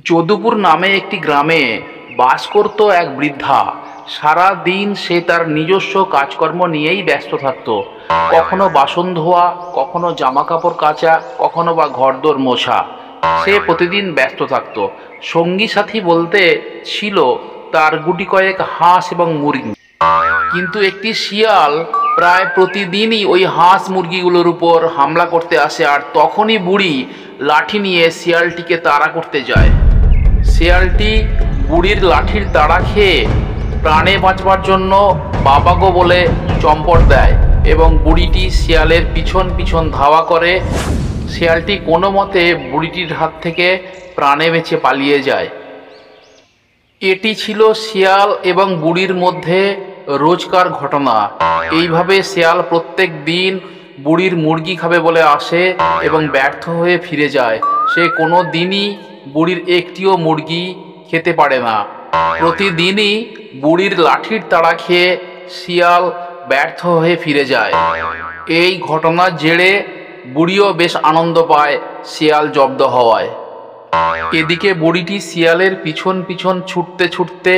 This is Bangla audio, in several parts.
যদুপুর নামে একটি গ্রামে বাস করত এক বৃদ্ধা। সারা দিন সে তার নিজস্ব কাজকর্ম নিয়েই ব্যস্ত থাকত। কখনো বাসন ধোয়া, কখনো জামা কাপড় কাচা, কখনো বা ঘরদোর মোছা। সে প্রতিদিন ব্যস্ত থাকত। সঙ্গী সাথী বলতে ছিল তার গুটি কয়েক হাঁস এবং মুরগি। কিন্তু একটি শিয়াল প্রায় প্রতিদিনই ওই হাঁস মুরগিগুলোর উপর হামলা করতে আসে, আর তখনই বুড়ি লাঠি নিয়ে শিয়ালটিকে তাড়া করতে যায়। শিয়ালটি বুড়ির লাঠির তাড়া খেয়ে প্রাণে বাঁচবার জন্য বাবাগো বলে চম্পট দেয় এবং বুড়িটি শিয়ালের পিছন পিছন ধাওয়া করে। শিয়ালটি কোনো মতে বুড়িটির হাত থেকে প্রাণে বেঁচে পালিয়ে যায়। এটি ছিল শিয়াল এবং বুড়ির মধ্যে রোজকার ঘটনা। এইভাবে শিয়াল প্রত্যেক দিন বুড়ির মুরগি খাবে বলে আসে এবং ব্যর্থ হয়ে ফিরে যায়। সে কোনো দিনই বুড়ির একটিও মুরগি খেতে পারে না। প্রতিদিনই বুড়ির লাঠির তাড়া খেয়ে শিয়াল ব্যর্থ হয়ে ফিরে যায়। এই ঘটনার জেরে বুড়িও বেশ আনন্দ পায় শিয়াল জব্দ হওয়ায়। এদিকে বুড়িটি শিয়ালের পিছন পিছন ছুটতে ছুটতে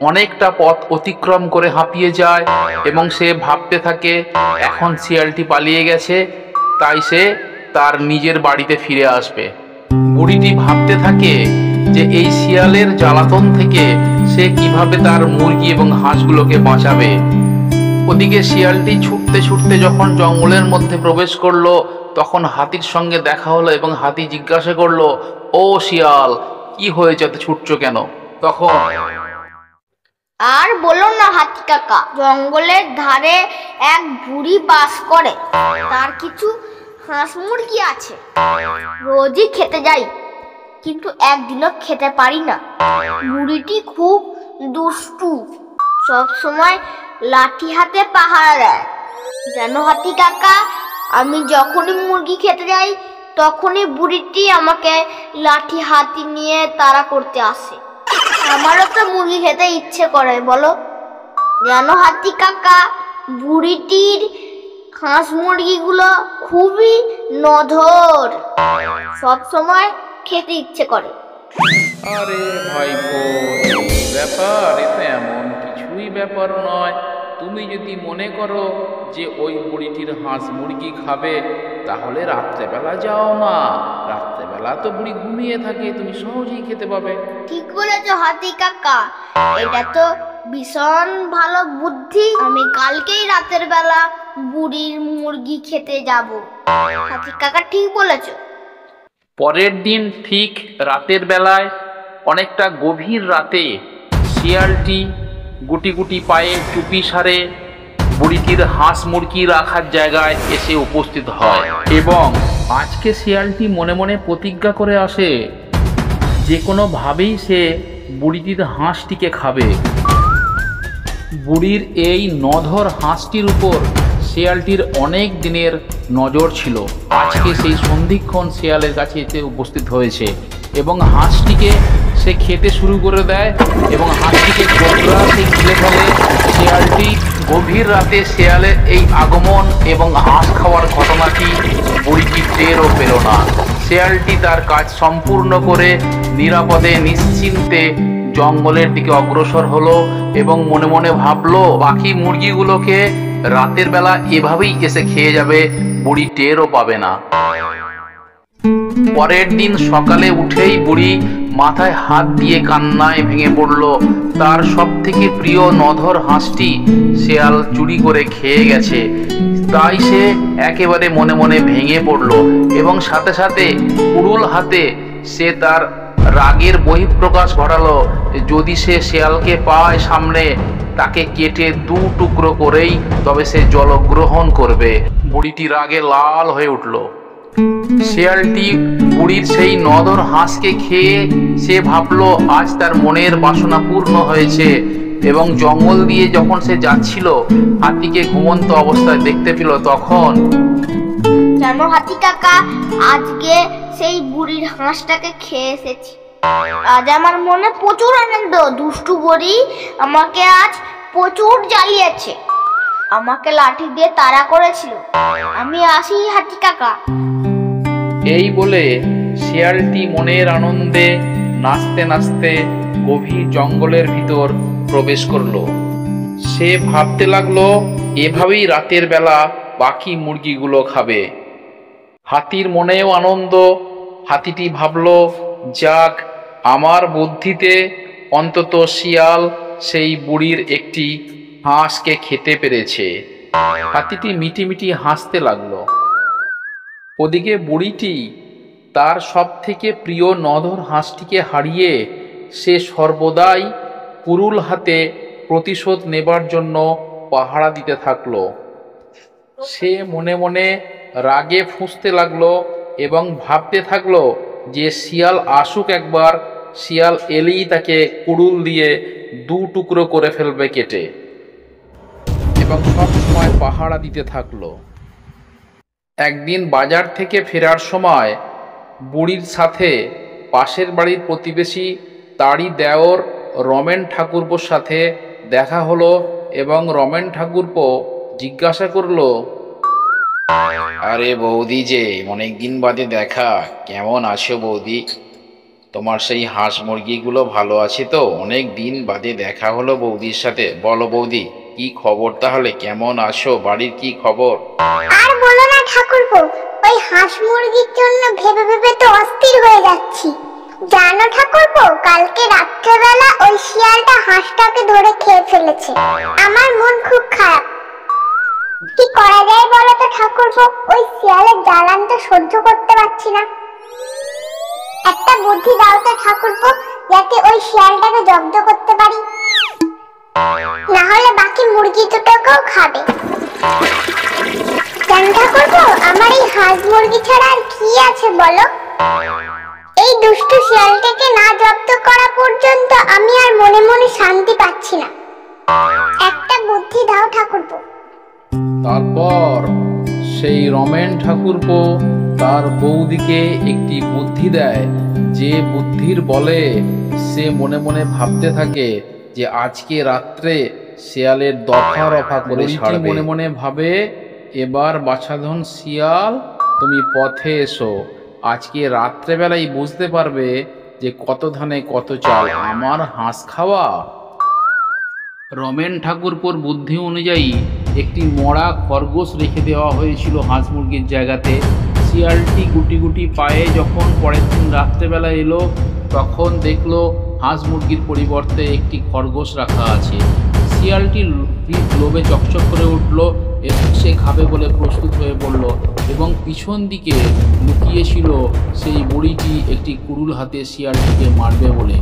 অনেকটা পথ অতিক্রম করে হাঁপিয়ে যায় এবং সে ভাবতে থাকে এখন শিয়ালটি পালিয়ে গেছে, তাই সে তার নিজের বাড়িতে ফিরে আসবে। বুড়িটি ভাবতে থাকে যে এই শিয়ালের জ্বালাতন থেকে সে কিভাবে তার মুরগি এবং হাঁসগুলোকে বাঁচাবে। ওদিকে শিয়ালটি ছুটতে ছুটতে যখন জঙ্গলের মধ্যে প্রবেশ করলো, তখন হাতির সঙ্গে দেখা হলো এবং হাতি জিজ্ঞাসা করলো, ও শিয়াল, কি হয়েছে, এত ছুটছো কেন? তখন আর বলো না হাতি কাকা, জঙ্গলের ধারে এক বুড়ি বাস করে। তার কিছু হাঁস মুরগি আছে। রোজই খেতে যাই, কিন্তু একদিনও খেতে পারি না। বুড়িটি খুব দুষ্টু, সব সময় লাঠি হাতে পাহারা দেয়। জানো হাতি কাকা, আমি যখনই মুরগি খেতে যাই তখনই বুড়িটি আমাকে লাঠি হাতে নিয়ে তাড়া করতে আসে। আমারও তো মুরগি খেতে ইচ্ছে করে, বলো। জানো হাতি কাকা, বুড়িটির হাঁস মুরগিগুলো খুবই নধর, সব সময় খেতে ইচ্ছে করে। আরে ভাইপো, এই ব্যাপার, এতে এমন কিছুই ব্যাপার নয়। তুমি যদি মনে করো যে ওই বুড়িটির হাঁস মুরগি খাবে, তাহলে রাত্রেবেলা যাও না। রাত্রেবেলা তো বুড়ি ঘুমিয়ে থাকে, তুমি সহজেই খেতে পাবে। ঠিক বলেছো হাতি কাকা, এটা তো ভীষণ ভালো বুদ্ধি। আমি কালকেই রাতের বেলা বুড়ির মুরগি খেতে যাব। হাতি কাকা ঠিক বলেছো। পরের দিন ঠিক রাতের বেলায়, অনেকটা গভীর রাতে, শিয়ালটি গুটি গুটি পায়ে চুপি সারে বুড়িটির হাঁস মুরগি রাখার জায়গায় এসে উপস্থিত হয় এবং আজকে শিয়ালটি মনে মনে প্রতিজ্ঞা করে আসে যে কোনোভাবেই সে বুড়িটির হাঁসটিকে খাবে। বুড়ির এই নধর হাঁসটির উপর শিয়ালটির অনেক দিনের নজর ছিল। আজকে সেই সন্ধিক্ষণ শিয়ালের কাছে এসে উপস্থিত হয়েছে এবং হাঁসটিকে সে খেতে শুরু করে দেয় এবং হাঁসটিকে গোবরা সে গিলে ফেলে। শিয়ালটি গভীর রাতে শিয়ালের এই আগমন এবং হাঁস খাওয়ার ঘটনাটি বুড়িটি টেরও পেল না। শিয়ালটি তার কাজ সম্পূর্ণ করে নিরাপদে নিশ্চিন্তে জঙ্গলের দিকে অগ্রসর হলো এবং মনে মনে ভাবলো বাকি মুরগিগুলোকে রাতের বেলা এভাবেই এসে খেয়ে যাবে, বুড়ি টেরও পাবে না। পরের দিন সকালে উঠেই বুড়ি মাথায় হাত দিয়ে কান্নায় ভেঙে পড়ল। তার সব থেকে প্রিয় নধর হাঁসটি শিয়াল চুরি করে খেয়ে গেছে, তাই সে একেবারে মনে মনে ভেঙে পড়ল এবং সাথে সাথে কুড়ুল হাতে সে তার রাগের বহিঃপ্রকাশ ঘটালো। যদি সে শিয়ালকে পায় সামনে, তাকে কেটে দু টুকরো করেই তবে সে জলগ্রহণ করবে। বুড়িটি রাগে লাল হয়ে উঠল। শিয়ালটি বুড়ির সেই নধর হাঁসকে খেয়ে সে ভাবলো আজ তার মনের বাসনা পূর্ণ হয়েছে এবং জঙ্গল দিয়ে যখন সে যাচ্ছিল হাতিকে ঘুমন্ত অবস্থায় দেখতে পেল। তখন জানো হাতি কাকা, আজকে সেই বুড়ির হাঁসটাকে খেয়ে এসেছি। আজ আমার মনে প্রচুর আনন্দ। দুষ্টু বুড়ি আমাকে আজ প্রচুর জ্বালিয়েছে, আমাকে লাঠি দিয়ে তাড়া করেছিল। আমি আসি হাতি কাকা। এই বলে শিয়ালটি মনের আনন্দে নাচতে নাচতে গভীর জঙ্গলের ভিতর প্রবেশ করলো। সে ভাবতে লাগলো এভাবেই রাতের বেলা বাকি মুরগিগুলো খাবে। হাতির মনেও আনন্দ। হাতিটি ভাবলো, যাক, আমার বুদ্ধিতে অন্তত শিয়াল সেই বুড়ির একটি হাঁসকে খেতে পেরেছে। হাতিটি মিটিমিটি হাসতে লাগলো। ওদিকে বুড়িটি তার সব থেকে প্রিয় নধর হাঁসটিকে হারিয়ে সে সর্বদাই কুড়ুল হাতে প্রতিশোধ নেবার জন্য পাহারা দিতে থাকলো। সে মনে মনে রাগে ফুঁসতে লাগলো এবং ভাবতে থাকলো যে শিয়াল আসুক একবার, শিয়াল এলেই তাকে কুড়ুল দিয়ে দু টুকরো করে ফেলবে কেটে, এবং সব সময় পাহারা দিতে থাকলো। একদিন বাজার থেকে ফেরার সময় বুড়ির সাথে পাশের বাড়ির প্রতিবেশী তারই দেওর রমেন ঠাকুরপোর সাথে দেখা হলো এবং রমেন ঠাকুরপো জিজ্ঞাসা করলো, আরে বৌদি, যে অনেকদিন বাদে দেখা, কেমন আছো বৌদি? তোমার সেই হাঁস মুরগিগুলো ভালো আছে তো? অনেক দিন বাদে দেখা হলো বৌদির সাথে। বলো বৌদি, কি খবর তাহলে? কেমন আছো? বাড়ির কি খবর? আর বলো না ঠাকুরপো, ওই হাঁস মুরগির জন্য ভেবে ভেবে তো অস্থির হয়ে যাচ্ছি। জানো ঠাকুরপো, কালকে রাত্রেবেলা ওই শিয়ালটা হাঁসটাকে ধরে খেয়ে ফেলেছে। আমার মন খুব খারাপ। কি করা যায় বলো তো ঠাকুরপো? ওই শিয়ালের জ্বালান তো সহ্য করতে পারছি না। একটা বুদ্ধি দাও তো ঠাকুরপো, যাতে ওই শিয়ালটাকে জব্দ করতে পারি, না হলে বাকি মুরগি দুটোকেও খাবে। জানো ঠাকুরপো, আমার এই হাঁস মুরগি ছাড়া আর কি আছে বলো? এই দুষ্টু শিয়ালটাকে না জব্দ করা পর্যন্ত আমি আর মনে মনে শান্তি পাচ্ছি না। একটা বুদ্ধি দাও ঠাকুরপো। তারপর সেই রমেন ঠাকুরপো তার বৌদিকে একটি বুদ্ধি দেয়, যে বুদ্ধির বলে সে মনে মনে ভাবতে থাকে যে আজকে রাত্রে শিয়ালের দফা রফা করে ছাড়বে। মনে মনে ভাবে, এবার বাছাধন শিয়াল, তুমি পথে এসো। আজকে রাত্রেবেলায় বুঝতে পারবে যে কত ধানে কত চাল, আমার হাঁস খাওয়া। রমেন ঠাকুরপোর বুদ্ধি অনুযায়ী একটি মরা খরগোশ রেখে দেওয়া হয়েছিল হাঁস মুরগির জায়গাতে। শিয়ালটি গুটি গুটি পায়ে যখন পরের দিন রাত্রেবেলা এলো, তখন দেখলো হাঁস মুরগির পরিবর্তে একটি খরগোশ রাখা আছে। শিয়ালটি লোভে চকচক করে উঠল এবং সে খাবে বলে প্রস্তুত হয়ে পড়ল, এবং পিছন দিকে লুকিয়েছিল সেই বুড়িটি একটি কুড়ুল হাতে শিয়ালটিকে মারবে বলে।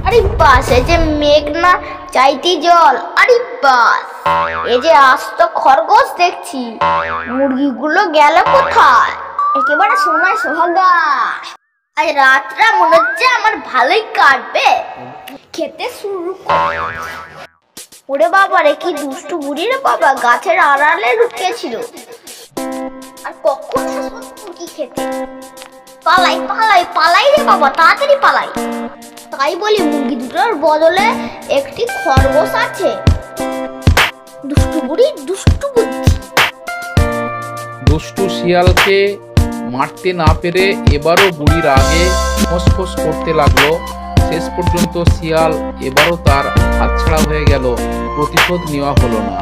আরে বাস, এই যে মেঘ না চাইতি জল। আরে বাস, এই যে আস্ত খরগোশ দেখছি, মুরগিগুলো গেল কোথায়? একেবারে সোনায় সোহাগা। আজ রাতটা মনে হচ্ছে আমার ভালোই কাটবে। খেতে শুরু কর। ওরে বাবা রে, কি দুষ্টু বুড়ি রে বাবা, গাছের আড়ালে লুকিয়েছিল। আর কখন আসবো মুরগি খেতে? পালাই পালাই পালাই রে বাবা, তাড়াতাড়ি পালাই। তাই বলি, মুরগি দুটোর বদলে একটি খরগোশ আছে। দুষ্টু বুড়ি, দুষ্টু বুদ্ধি। দুষ্টু শিয়ালকে মারতে না পেরে এবারও বুড়ির আগে ফোঁস করতে লাগলো। শেষ পর্যন্ত শিয়াল এবারও তার হাতছাড়া হয়ে গেল, প্রতিশোধ নেওয়া হলো না।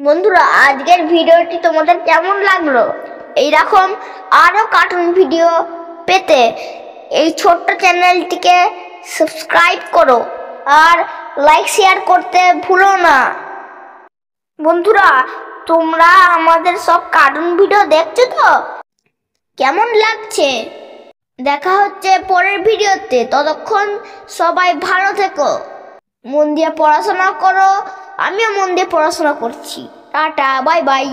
বন্ধুরা, আজকের ভিডিওটি তোমাদের কেমন লাগলো? এইরকম আরো কার্টুন ভিডিও পেতে এই ছোট্ট চ্যানেলটিকে সাবস্ক্রাইব করো আর লাইক শেয়ার করতে ভুলো না। বন্ধুরা, তোমরা আমাদের সব কার্টুন ভিডিও দেখছো তো? কেমন লাগছে? দেখা হচ্ছে পরের ভিডিওতে। ততক্ষণ সবাই ভালো থেকো, মন দিয়ে পড়াশোনা করো। আমিও মন দিয়ে পড়াশোনা করছি। Tata, bye bye.